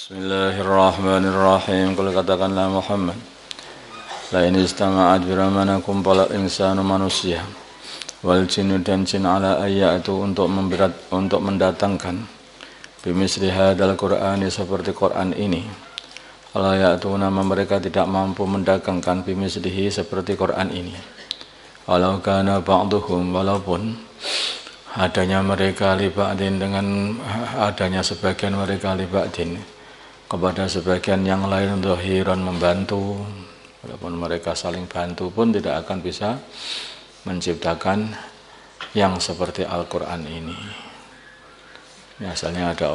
Bismillahirrahmanirrahim. Kalau katakanlah Muhammad, la in istama'at biramanakum pala insanu manusia wal jinnu dan jin ala ayatu untuk mendatangkan bimisli hadal Qur'ani seperti Quran ini. Ala ya'tu nama mereka tidak mampu mendatangkan bimislihi seperti Quran ini. Walau kana ba'duhum, walaupun adanya mereka liba'din dengan adanya sebagian mereka liba'din kepada sebagian yang lain zahiran membantu, walaupun mereka saling bantu pun tidak akan bisa menciptakan yang seperti Al-Quran ini. Misalnya ada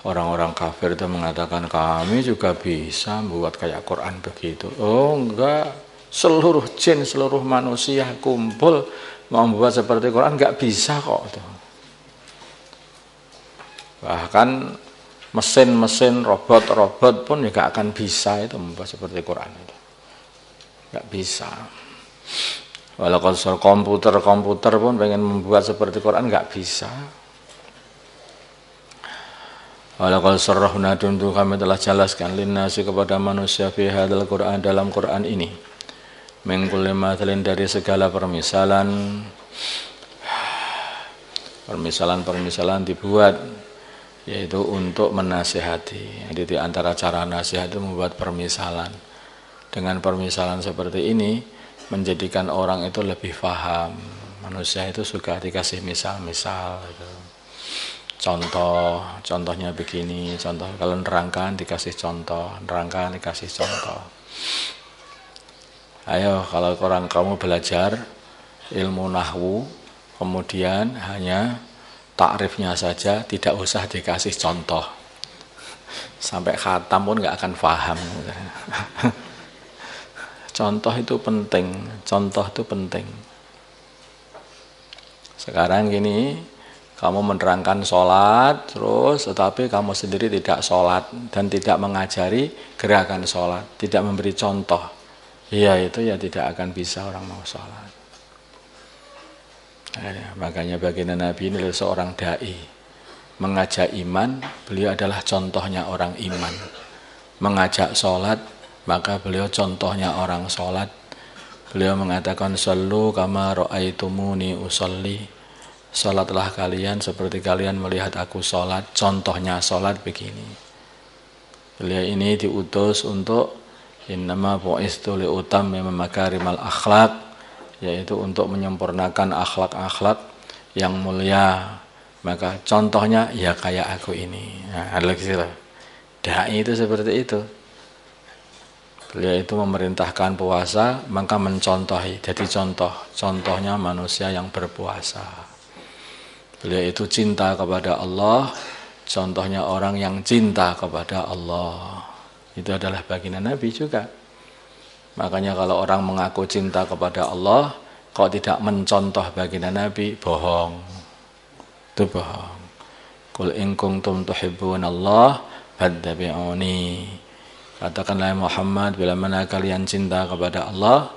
orang-orang kafir itu mengatakan kami juga bisa membuat kayak Quran begitu. Oh enggak, seluruh jin, seluruh manusia kumpul mau membuat seperti Quran enggak bisa kok. Bahkan mesin-mesin, robot-robot pun juga akan bisa itu membuat seperti Quran itu. Enggak bisa. Walaupun komputer pun pengen membuat seperti Quran enggak bisa. Walaupun sarrahna tuntu kami telah jelaskan linnasi kepada manusia fi hadzal Quran dalam Quran ini. Min kulli mathalin dari segala permisalan dibuat yaitu untuk menasihati. Jadi di antara cara nasihat itu membuat permisalan. Dengan permisalan seperti ini menjadikan orang itu lebih paham. Manusia itu suka dikasih misal-misal gitu. Contohnya begini, contoh kalau nerangkan dikasih contoh, Ayo kalau kamu belajar ilmu nahwu kemudian hanya takrifnya saja, tidak usah dikasih contoh. Sampai khatam pun nggak akan paham. Contoh itu penting. Sekarang gini, kamu menerangkan sholat, terus tetapi kamu sendiri tidak sholat dan tidak mengajari gerakan sholat, tidak memberi contoh. Iya itu ya tidak akan bisa orang mau sholat. Makanya baginda Nabi ini adalah seorang da'i. Mengajak iman, beliau adalah contohnya orang iman. Mengajak sholat, maka beliau contohnya orang sholat. Beliau mengatakan sallu kama ra'aitumuni usolli. Sholatlah kalian seperti kalian melihat aku sholat. Contohnya sholat begini. Beliau ini diutus untuk innama bu'istu li'utammima makarimal akhlaq, yaitu untuk menyempurnakan akhlak-akhlak yang mulia. Maka contohnya ya kayak aku ini. Nah, ada lagi dai itu seperti itu. Beliau itu memerintahkan puasa, maka mencontohi. Jadi contohnya manusia yang berpuasa. Beliau itu cinta kepada Allah, contohnya orang yang cinta kepada Allah. Itu adalah baginda Nabi juga. Makanya kalau orang mengaku cinta kepada Allah, kok tidak mencontoh baginda Nabi, bohong. Itu bohong. Qul in kuntum tuhibbunallah fattabi'uni. Katakanlah Muhammad, bila mana kalian cinta kepada Allah,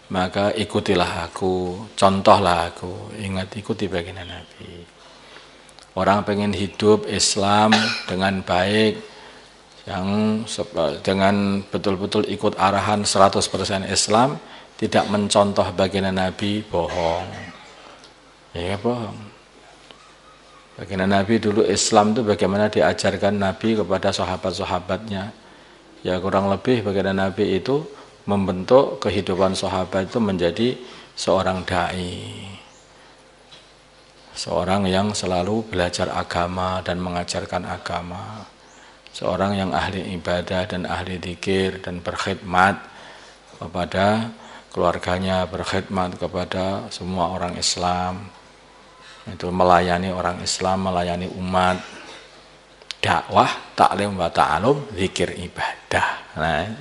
maka ikutilah aku, contohlah aku. Ingat, ikuti baginda Nabi. Orang pengen hidup Islam dengan baik, yang dengan betul-betul ikut arahan 100% Islam, tidak mencontoh baginda Nabi, bohong. Ya bohong. Baginda Nabi dulu Islam itu bagaimana diajarkan Nabi kepada sahabat-sahabatnya. Ya kurang lebih baginda Nabi itu membentuk kehidupan sahabat itu menjadi seorang dai. Seorang yang selalu belajar agama dan mengajarkan agama. Seorang yang ahli ibadah dan ahli dzikir dan berkhidmat kepada keluarganya, berkhidmat kepada semua orang Islam. Itu melayani orang Islam, melayani umat. Dakwah, taklim wa ta'alum, zikir ibadah. Nah,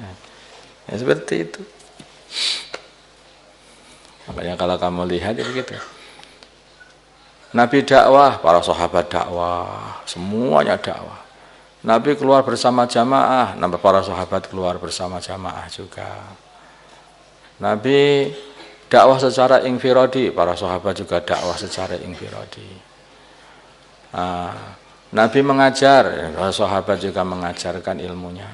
ya seperti itu. Makanya kalau kamu lihat itu gitu. Nabi dakwah, para sahabat dakwah, semuanya dakwah. Nabi keluar bersama jamaah, para sahabat keluar bersama jamaah juga. Nabi dakwah secara infiradi, para sahabat juga dakwah secara infiradi. Nabi mengajar, para sahabat juga mengajarkan ilmunya.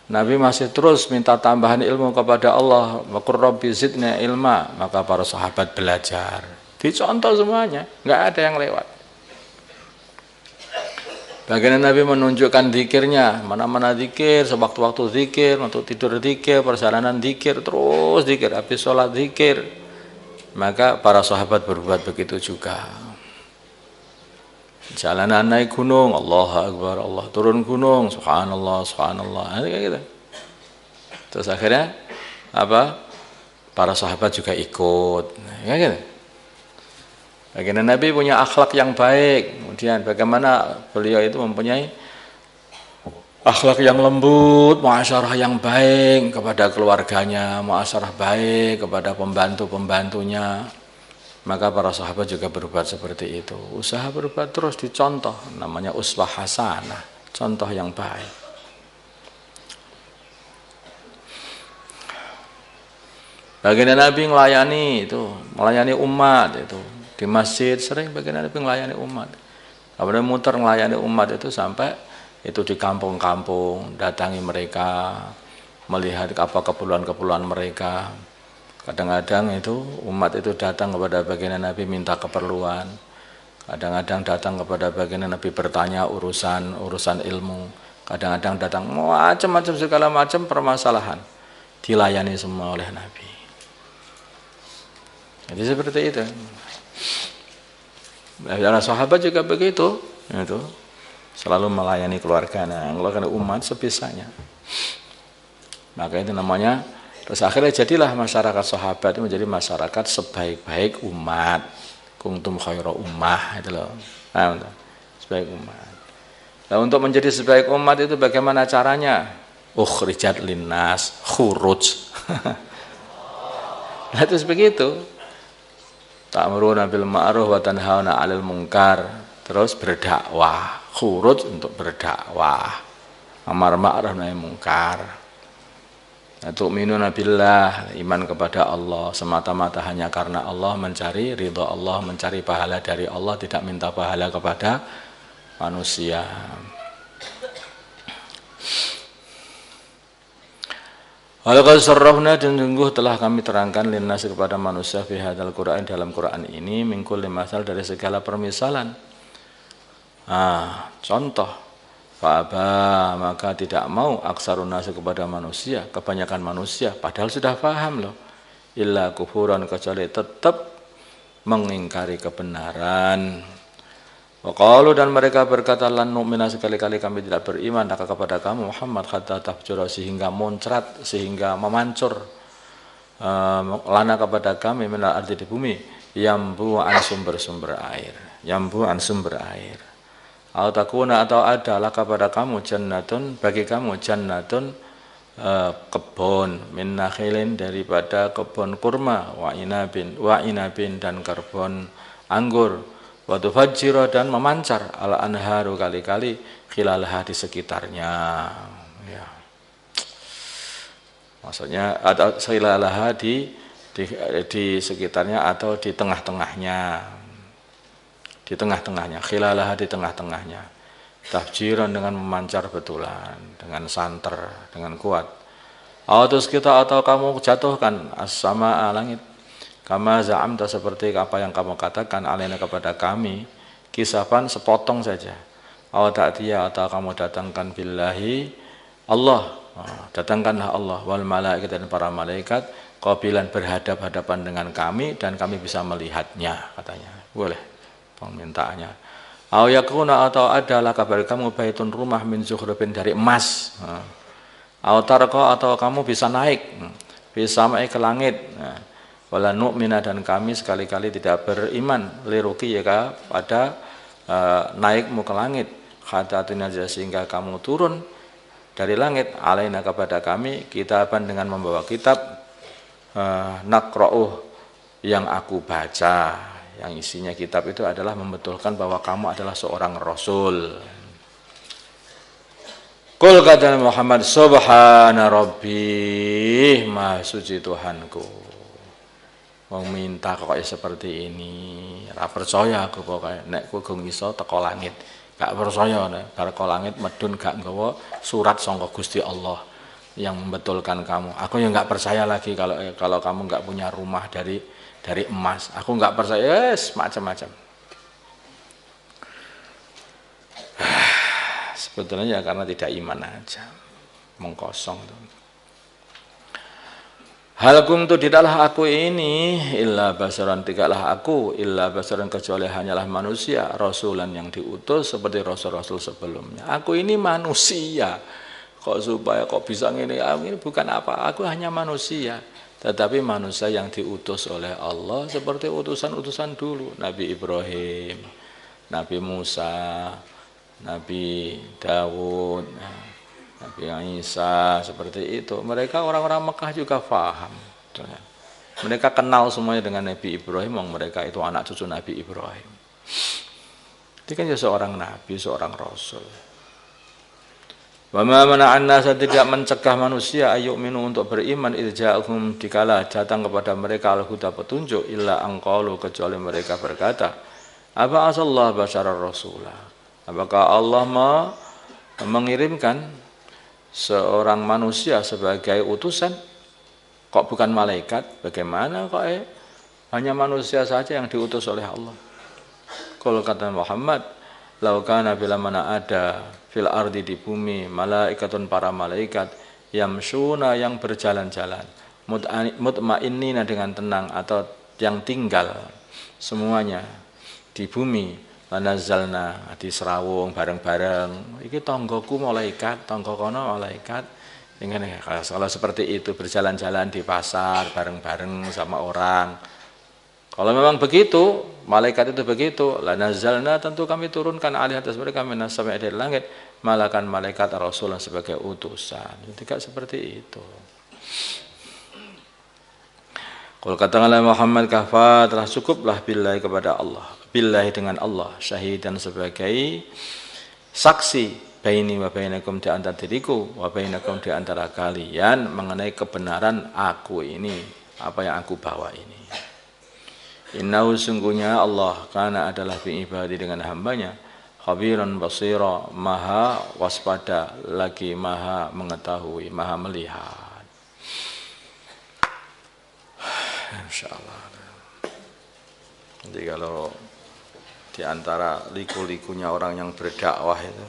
Nabi masih terus minta tambahan ilmu kepada Allah. Wa qur rabbi zidni ilma, maka para sahabat belajar. Dicontoh semuanya, nggak ada yang lewat. Bagian Nabi menunjukkan zikirnya, mana-mana zikir, sewaktu-waktu zikir, untuk tidur zikir, perjalanan zikir, terus zikir, habis sholat zikir. Maka para sahabat berbuat begitu juga. Jalanan naik gunung, Allahu Akbar, Allah, turun gunung, subhanallah, subhanallah, kayak gitu. Terus akhirnya apa? Para sahabat juga ikut, kayak gitu. Baginda Nabi punya akhlak yang baik. Kemudian bagaimana beliau itu mempunyai akhlak yang lembut, muasyarah yang baik kepada keluarganya, muasyarah baik kepada pembantu-pembantunya. Maka para sahabat juga berbuat seperti itu. Usaha berbuat terus dicontoh, namanya uswah hasanah, contoh yang baik. Baginda Nabi melayani umat itu. Di masjid sering bagian Nabi melayani umat. Kemudian muter melayani umat itu sampai itu di kampung-kampung, datangi mereka, melihat apa keperluan-keperluan mereka. Kadang-kadang itu umat itu datang kepada baginda Nabi minta keperluan. Kadang-kadang datang kepada baginda Nabi bertanya urusan ilmu. Kadang-kadang datang macam-macam segala macam permasalahan. Dilayani semua oleh Nabi. Jadi seperti itu. Para sahabat juga begitu, itu selalu melayani keluarganya, umat sebisanya. Maka itu namanya. Terus akhirnya jadilah masyarakat sahabat itu menjadi masyarakat sebaik-baik umat. Kuntum khairu ummah itu loh. Nah, sebaik umat. Nah, untuk menjadi sebaik umat itu bagaimana caranya? Ukhrijat linnas khuruj. Nah, itu begitu. Ta'muruna bil ma'ruf wa tanhauna 'anil munkar. Terus berdakwah, khuruj untuk berdakwah. Amar ma'ruf nahi munkar. Tu'minuna billah, iman kepada Allah semata-mata hanya karena Allah, mencari ridha Allah, mencari pahala dari Allah, tidak minta pahala kepada manusia. Walaqad sarrafna, dan sungguh telah kami terangkan linnas kepada manusia fi hadzal Qur'an, dalam Quran ini, min kulli masal, dari segala permisalan. Contoh, fa'aba, maka tidak mau aksarun nas kepada manusia, kebanyakan manusia, padahal sudah paham loh. Illa kufuran, kecuali tetap mengingkari kebenaran. Waqalu, dan mereka berkata, lan nu'mina, sekali-kali kami tidak beriman maka kepada kamu Muhammad, hatta tafjura, sehingga muncrat, sehingga memancur lana kepada kami minal ardi, di bumi, yambu an sumber-sumber air, yambu an sumber air. Au takuna, atau adalah kepada kamu jannatun, bagi kamu jannatun, kebun, min nakhilin, daripada kebun kurma, wa inabin dan kebun anggur, wa tufajjira, dan memancar al anharu, kali-kali, khilalaha, di sekitarnya, ya. Maksudnya atau khilalaha di sekitarnya atau di tengah-tengahnya. Di tengah-tengahnya, khilalaha, di tengah-tengahnya. Tafjiran, dengan memancar betulan, dengan santer, dengan kuat. Atau kamu jatuhkan as-samaa, langit, kama za'amta, seperti apa yang kamu katakan, alaina, kepada kami, kisafan, sepotong saja. Atau kamu datangkan billahi, Allah, datangkanlah Allah, wal malaikat, dan para malaikat, qabilan, berhadap-hadapan dengan kami, dan kami bisa melihatnya, katanya. Boleh permintaannya. Atau adalah kabar kamu baitun, rumah, min zukhrufin, dari emas. Atau kamu bisa naik, bisa naik ke langit. Wala nu'mina, dan kami sekali-kali tidak beriman, liruqiyaka, pada naikmu ke langit, hatta tunazila, sehingga kamu turun dari langit, alaina, kepada kami, kitaban, dengan membawa kitab, naqra'uh, yang aku baca, yang isinya kitab itu adalah membetulkan bahwa kamu adalah seorang rasul. Qul, kata Muhammad, subhana rabbi, maha suci Tuhanku. Minta kok seperti ini, ora percaya aku pokoknya nek kowe gong iso teko langit gak percaya bar ka langit medun gak nggawa surat saka Gusti Allah yang membetulkan kamu. Aku ya nggak percaya lagi kalau kamu nggak punya rumah dari emas. Aku nggak percaya, yes, macam-macam. Sebetulnya ya karena tidak iman aja, mengkosong tuh. Hal kuntu tidaklah aku ini illa basaran, tidaklah aku illa basaran kecuali hanyalah manusia, rasulan yang diutus seperti rasul-rasul sebelumnya. Aku ini manusia. Kok supaya kok bisa ngene, ini bukan apa, aku hanya manusia. Tetapi manusia yang diutus oleh Allah seperti utusan-utusan dulu, Nabi Ibrahim, Nabi Musa, Nabi Dawud, Nabi Isa, seperti itu. Mereka orang-orang Mekah juga paham. Mereka kenal semuanya dengan Nabi Ibrahim, mereka itu anak cucu Nabi Ibrahim. Itu kan ya seorang nabi, seorang rasul. Wa ma mana'an nasa, tidak mencegah manusia ayyuk minu untuk beriman irja'hum dikala datang kepada mereka al-huda petunjuk illa angqalu, kecuali mereka berkata apa asallah basyarar rasulah, apakah Allah mengirimkan seorang manusia sebagai utusan, kok bukan malaikat? Bagaimana kok hanya manusia saja yang diutus oleh Allah? Kalau kata Muhammad, lau kana bila mana ada fil ardi, di bumi, malaikatun, para malaikat, yamsuna, yang berjalan-jalan, mutmainnina, dengan tenang, atau yang tinggal semuanya di bumi, lanazzalna, di serawung bareng-bareng, iki tanggoku malaikat, tanggo kono malaikat. Kalau seperti itu berjalan-jalan di pasar bareng-bareng sama orang, kalau memang begitu, malaikat itu begitu, lanazzalna, tentu kami turunkan alih atas mereka minas sama'i, dari langit, malakan malaikat rasul sebagai utusan. Tidak seperti itu. Kalau katakanlah Muhammad kafa, telah cukuplah billahi, kepada Allah, billahi dengan Allah, syahidan, sebagai saksi, baini wa bainakum, di antara diriku, wa bainakum, di antara kalian, mengenai kebenaran aku ini, apa yang aku bawa ini. Innahu, sungguhnya Allah, kana adalah bi ibadi, dengan hambanya, khabiran basira, maha waspada, lagi maha mengetahui, maha melihat. Insyaallah. Jadi kalau di antara liku-likunya orang yang berdakwah itu,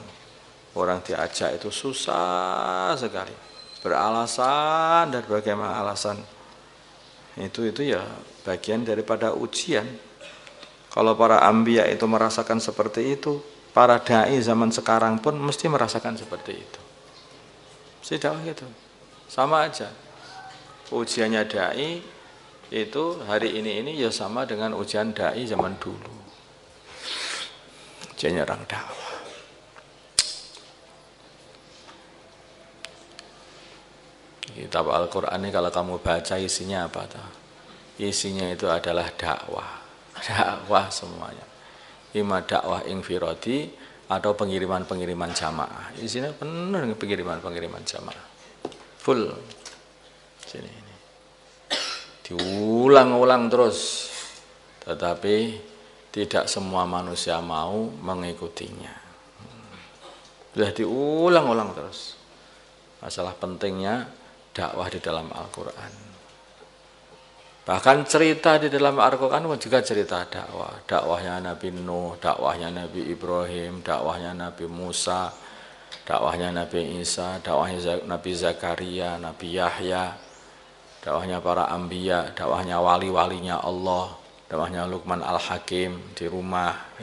orang diajak itu susah sekali, beralasan dan bagaimana alasan. Itu ya bagian daripada ujian. Kalau para anbiya itu merasakan seperti itu, para dai zaman sekarang pun mesti merasakan seperti itu. Tidak gitu, sama aja. Ujiannya dai itu hari ini ya sama dengan ujian dai zaman dulu. Ujiannya orang dakwah. Kitab Al-Quran ini kalau kamu baca isinya apa tuh? Isinya itu adalah dakwah. Dakwah semuanya. Ima dakwah infiradi atau pengiriman-pengiriman jamaah. Isinya penuh dengan pengiriman-pengiriman jamaah. Full. Sini ini. Diulang-ulang terus. Tetapi tidak semua manusia mau mengikutinya. Sudah diulang-ulang terus. Masalah pentingnya dakwah di dalam Al-Quran. Bahkan cerita di dalam Al-Quran juga cerita dakwah. Dakwahnya Nabi Nuh, dakwahnya Nabi Ibrahim, dakwahnya Nabi Musa, dakwahnya Nabi Isa, dakwahnya Nabi Zakaria, Nabi Yahya, dakwahnya para anbiya, dakwahnya wali-walinya Allah, dakwahnya Luqman Al-Hakim di rumah,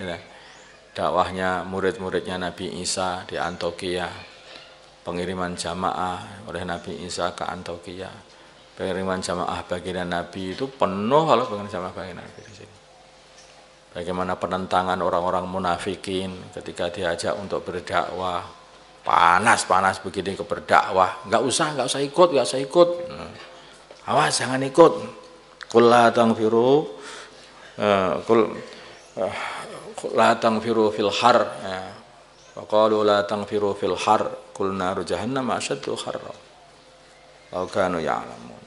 dakwahnya murid-muridnya Nabi Isa di Antioquia, pengiriman jamaah oleh Nabi Isa ke Antioquia, pengiriman jamaah baginda Nabi itu penuh kalau pengiriman jamaah baginda Nabi di sini. Bagaimana penentangan orang-orang munafikin ketika diajak untuk berdakwah, panas begini ke berdakwah, nggak usah ikut, awas jangan ikut. Qul la tangfiru fil har. Wa qalu la tangfiru fil har qul naru jahannam asyaddu harra law kanu ya'lamun.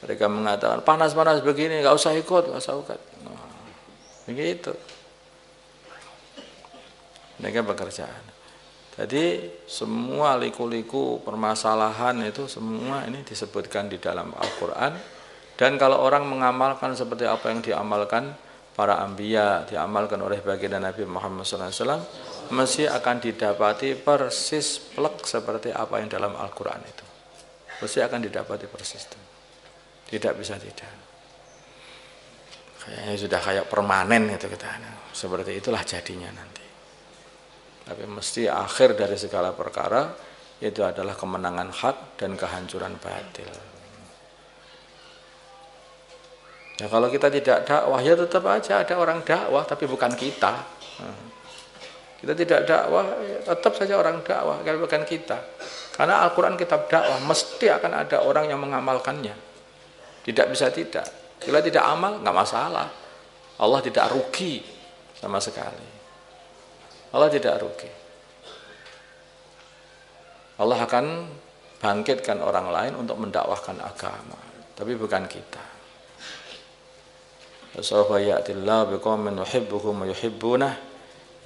Mereka mengatakan panas begini enggak usah ikut. Begitu. Ini kan pekerjaan. Jadi semua liku-liku permasalahan itu semua ini disebutkan di dalam Al-Quran. Dan kalau orang mengamalkan seperti apa yang diamalkan para anbiya, diamalkan oleh baginda Nabi Muhammad SAW, mesti akan didapati persis plek seperti apa yang dalam Al-Quran itu. Mesti akan didapati persis itu. Tidak bisa tidak. Kayaknya sudah kayak permanen itu kita. Seperti itulah jadinya nanti. Tapi mesti akhir dari segala perkara itu adalah kemenangan hak dan kehancuran batil. Ya kalau kita tidak dakwah ya tetap aja ada orang dakwah tapi bukan kita. Kita tidak dakwah tetap saja orang dakwah kalau bukan kita. Karena Al-Quran kitab dakwah mesti akan ada orang yang mengamalkannya. Tidak bisa tidak. Bila tidak amal nggak masalah. Allah tidak rugi sama sekali. Allah tidak rugi. Allah akan bangkitkan orang lain untuk mendakwahkan agama, tapi bukan kita. Sawfa ya'tillahu biqaumin yuhibbuhum wa yuhibbunah,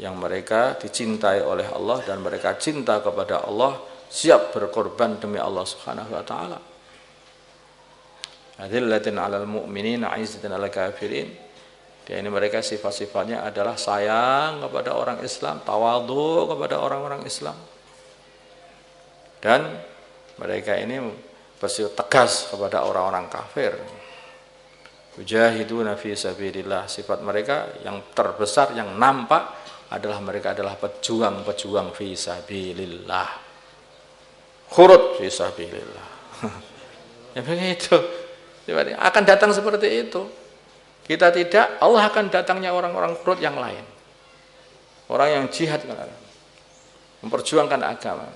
yang mereka dicintai oleh Allah dan mereka cinta kepada Allah, siap berkorban demi Allah Subhanahu wa taala. Adillatin 'alal mu'minin 'izzatin 'alal kafirin. Dia ini mereka sifat-sifatnya adalah sayang kepada orang Islam, tawadhu kepada orang-orang Islam. Dan mereka ini bersikap tegas kepada orang-orang kafir. Mujahiduna fi sabilillah. Sifat mereka yang terbesar, yang nampak adalah mereka adalah pejuang-pejuang fi sabilillah. Khurut fi sabilillah. Ya begitu. Akan datang seperti itu. Kita tidak, Allah akan datangnya orang-orang khurut yang lain. Orang yang jihad, memperjuangkan agama.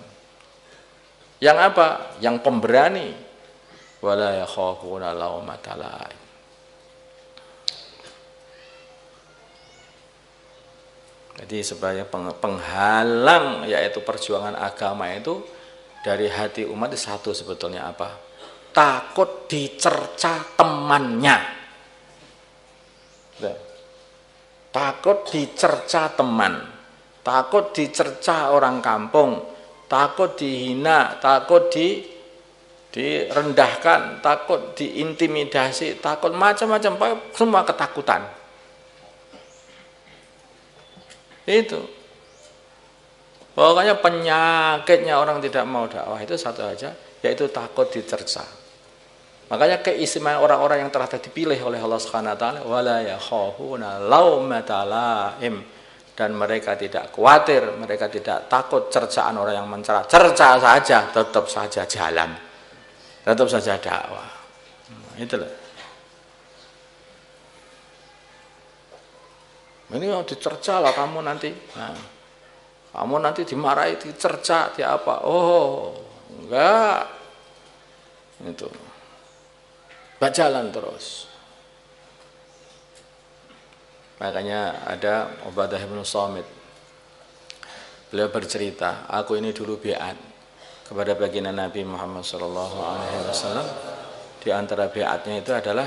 Yang apa? Yang pemberani. Wala yakhafuna laumata laim. Jadi sebagai penghalang yaitu perjuangan agama itu dari hati umat itu satu sebetulnya apa? Takut dicerca temannya. Takut dicerca teman, takut dicerca orang kampung, takut dihina, takut direndahkan, takut diintimidasi, takut macam-macam, semua ketakutan. Itu pokoknya penyakitnya orang tidak mau dakwah itu satu aja, yaitu takut dicerca. Makanya keistimewaan orang-orang yang telah dipilih oleh Allah Subhanahu wa taala, wala yakhafuna laumata laim, dan mereka tidak khawatir, mereka tidak takut cercaan orang yang mencela. Cerca saja, tetap saja jalan. Tetap saja dakwah. Itulah. Ini mau dicerca lah kamu nanti. Nah, kamu nanti dimarahi, dicerca, di apa? Oh, enggak. Itu. Jalan terus. Makanya ada Ubadah bin Samit. Beliau bercerita, aku ini dulu biat kepada baginda Nabi Muhammad SAW. Di antara biatnya itu adalah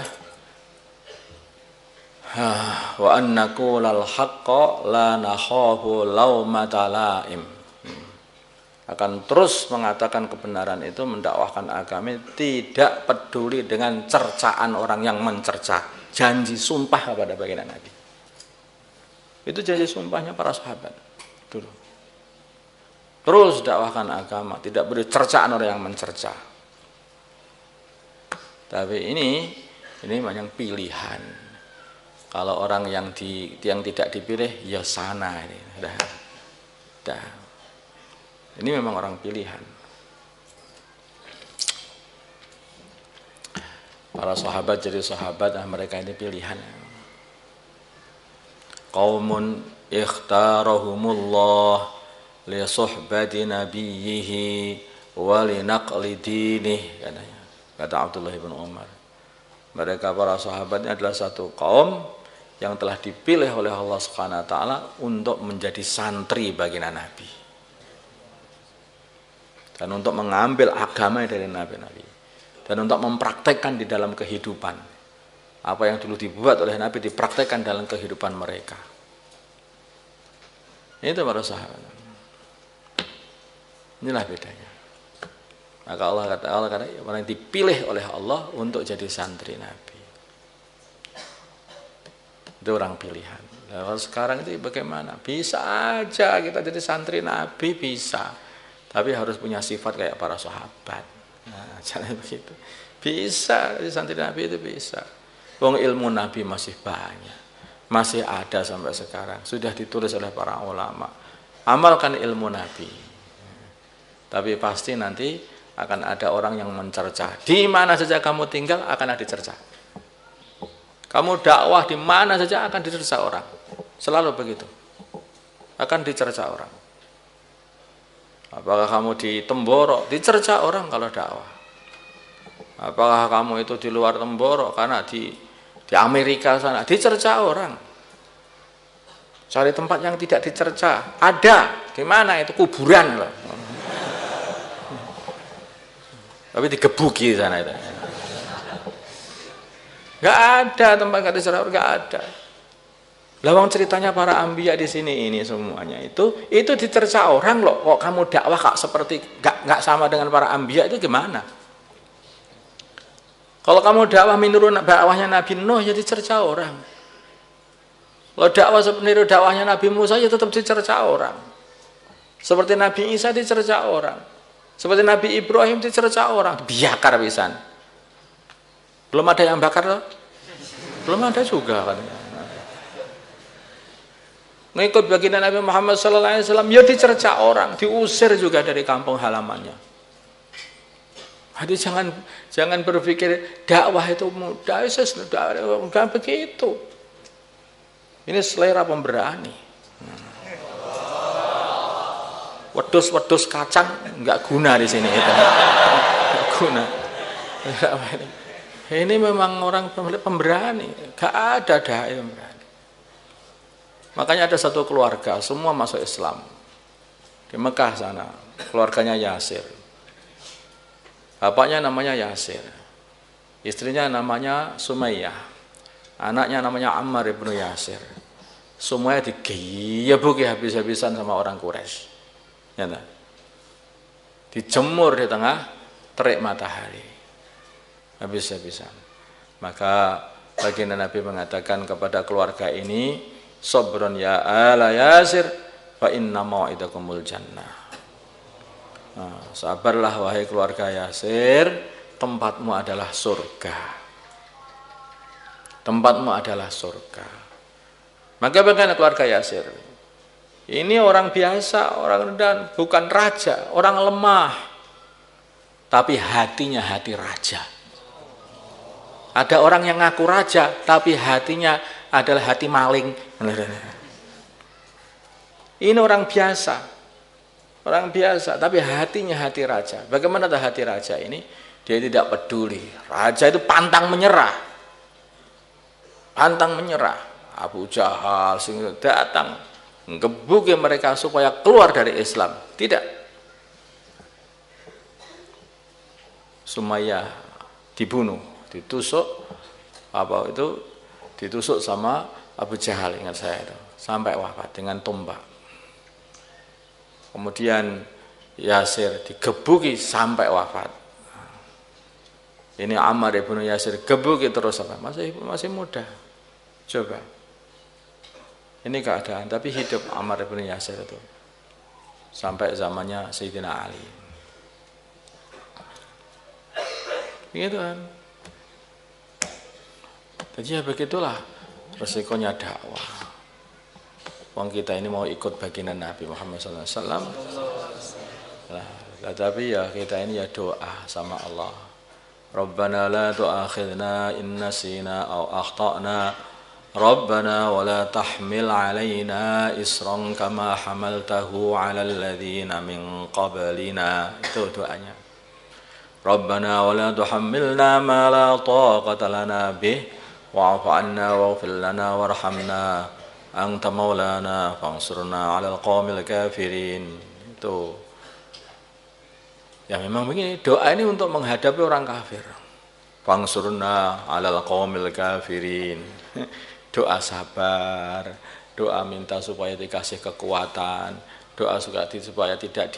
wa annaqulal haqqa la nakhafu laumata laim. Akan terus mengatakan kebenaran itu, mendakwahkan agama, tidak peduli dengan cercaan orang yang mencerca. Janji sumpah kepada baginda Nabi. Itu janji sumpahnya para sahabat dulu. Terus dakwahkan agama, tidak beri cercaan orang yang mencerca. Tapi ini banyak pilihan. Kalau orang yang tidak dipilih, ya sana ini. Dah. Ini memang orang pilihan. Para sahabat jadi sahabat, mereka ini pilihan. Qaumun ikhtarahumullah li suhbati nabiyhi wa li naqli dinih, katanya. Kata Abdullah bin Umar. Mereka para sahabatnya adalah satu kaum yang telah dipilih oleh Allah Subhanahu wa taala untuk menjadi santri baginda Nabi. Dan untuk mengambil agama dari Nabi-Nabi. Dan untuk mempraktekkan di dalam kehidupan. Apa yang dulu dibuat oleh Nabi dipraktekkan dalam kehidupan mereka. Itu para sahabat. Inilah bedanya. Maka Allah kata orang yang dipilih oleh Allah untuk jadi santri Nabi. Itu orang pilihan. Nah, kalau sekarang itu bagaimana? Bisa aja kita jadi santri Nabi, bisa. Tapi harus punya sifat kayak para sahabat. Nah, jangan begitu. Bisa, jadi santri Nabi itu bisa. Wong ilmu Nabi masih banyak. Masih ada sampai sekarang. Sudah ditulis oleh para ulama. Amalkan ilmu Nabi. Tapi pasti nanti akan ada orang yang mencerca. Di mana saja kamu tinggal akan ada dicerca. Kamu dakwah di mana saja akan dicerca orang. Selalu begitu. Akan dicerca orang. Apakah kamu di Temboro, dicerca orang kalau dakwah. Apakah kamu itu di luar Temboro, karena di Amerika sana, dicerca orang. Cari tempat yang tidak dicerca. Ada. Di mana itu? Kuburan loh. Tapi digebuki sana itu. Gak ada tempat gak dicerca, gak ada. Lawang ceritanya para ambiya di sini ini semuanya itu dicerca orang loh. Kok kamu dakwah kak seperti gak sama dengan para ambiya itu gimana? Kalau kamu dakwah meniru dakwahnya Nabi Nuh ya dicerca orang. Kalau dakwah meniru dakwahnya Nabi Musa ya tetap dicerca orang. Seperti Nabi Isa dicerca orang. Seperti Nabi Ibrahim dicerca orang. Biakar pisan. Belum ada yang bakar loh? Belum ada juga kan. Ngikut baginda Nabi Muhammad SAW ya dicerca orang, diusir juga dari kampung halamannya. Jadi jangan berpikir dakwah itu mudah, enggak begitu. Ini selera pemberani. Wedus kacang enggak guna di sini itu. Enggak guna. Ini memang orang pemberani, enggak ada dai pemberani. Makanya ada satu keluarga semua masuk Islam. Di Mekah sana, keluarganya Yasir. Bapaknya namanya Yasir, istrinya namanya Sumayyah, anaknya namanya Ammar ibnu Yasir. Semuanya digebuki habis-habisan sama orang Quraisy. Ya, dijemur di tengah terik matahari, habis-habisan. Maka baginda Nabi mengatakan kepada keluarga ini, "Sabrun ya ala Yasir, fa inna mau'idakumul jannah." Nah, sabarlah wahai keluarga Yasir, tempatmu adalah surga. Tempatmu adalah surga. Maka bagaimana keluarga Yasir? Ini orang biasa, orang rendah, bukan raja, orang lemah. Tapi hatinya hati raja. Ada orang yang ngaku raja, tapi hatinya adalah hati maling. Ini orang biasa. Orang biasa, tapi hatinya hati raja. Bagaimana hati raja ini? Dia tidak peduli. Raja itu pantang menyerah. Pantang menyerah. Abu Jahal datang ngebuki mereka supaya keluar dari Islam. Tidak. Sumayyah dibunuh, ditusuk ditusuk sama Abu Jahal, ingat saya itu, sampai wafat dengan tombak. Kemudian Yasir digebuki sampai wafat. Ini Ammar ibnu Yasir gebuki terus apa? Masih muda. Coba. Ini keadaan, tapi hidup Ammar ibnu Yasir itu sampai zamannya Sayyidina Ali. Begitu kan? Jadi ya begitulah resikonya dakwah. Wong kita ini mau ikut baginda Nabi Muhammad SAW. Tapi ya kita ini ya doa sama Allah. Rabbana la tu'akhidna in nasina aw akhtana. Rabbana wa la tahmil alaina isran kama hamaltahu ala alladhina min qablina. Itu doanya. Rabbana wa la tuhammilna ma la taqata lana bih wa'fu 'anna waghfir lana warhamna. Anta maulana fangsurna 'alal qaumil kafirin. Itu ya memang begini, doa ini untuk menghadapi orang kafir. Fangsurna 'alal qaumil kafirin. Doa sabar, doa minta supaya dikasih kekuatan, doa supaya tidak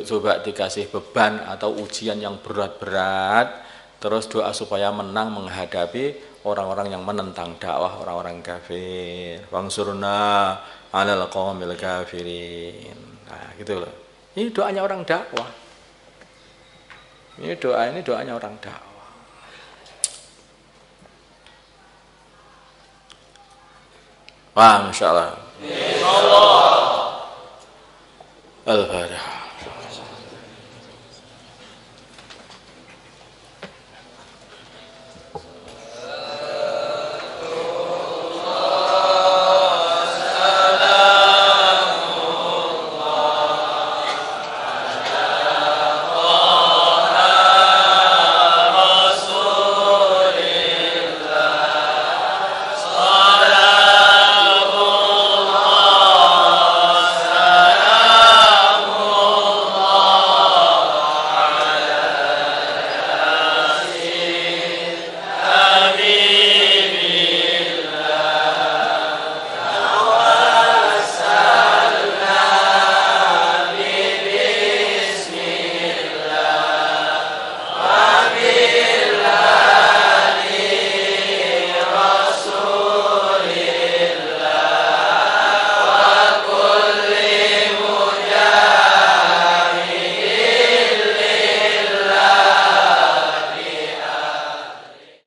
coba dikasih beban atau ujian yang berat-berat, terus doa supaya menang menghadapi orang-orang yang menentang dakwah, orang-orang kafir. Wangsurna 'alal qaumil kafirin. Nah, gitu loh. Ini doanya orang dakwah. Ini doanya orang dakwah. Wah, Masya Allah. Al-Fatihah.